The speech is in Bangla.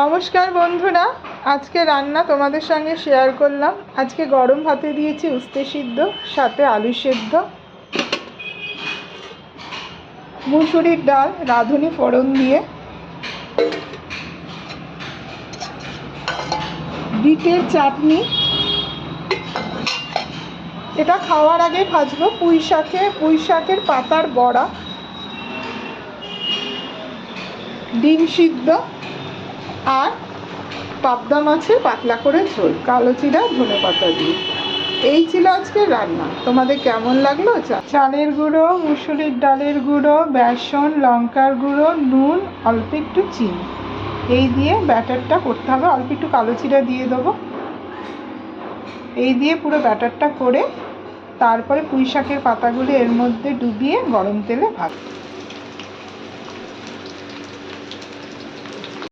নমস্কার বন্ধুরা, আজকে রান্না তোমাদের সঙ্গে শেয়ার করলাম। আজকে গরম ভাতে দিয়েছি উস্তে সিদ্ধ, সাথে আলু সেদ্ধ, মুসুরির ডাল রাঁধুনি ফোড়ন দিয়ে, বিটের চাটনি। এটা খাওয়ার আগে ভাজবো। পুঁই শাকের পাতার বড়া, ডিম সিদ্ধ আর পাবদা মাছের পাতলা করে ঝোল, কালো জিরা ধনেপাতা দিয়ে। এই ছিল আজকে রান্না। তোমাদের কেমন লাগলো? চালের গুঁড়ো, মুসুরির ডালের গুঁড়ো, বেসন, লঙ্কার গুঁড়ো, নুন, অল্প একটু চিনি, এই দিয়ে ব্যাটারটা করতে হবে। অল্প একটু কালো জিরা দিয়ে দেবো। এই দিয়ে পুরো ব্যাটারটা করে তারপরে পুঁই শাকের পাতাগুলো এর মধ্যে ডুবিয়ে গরম তেলে ভাজবো।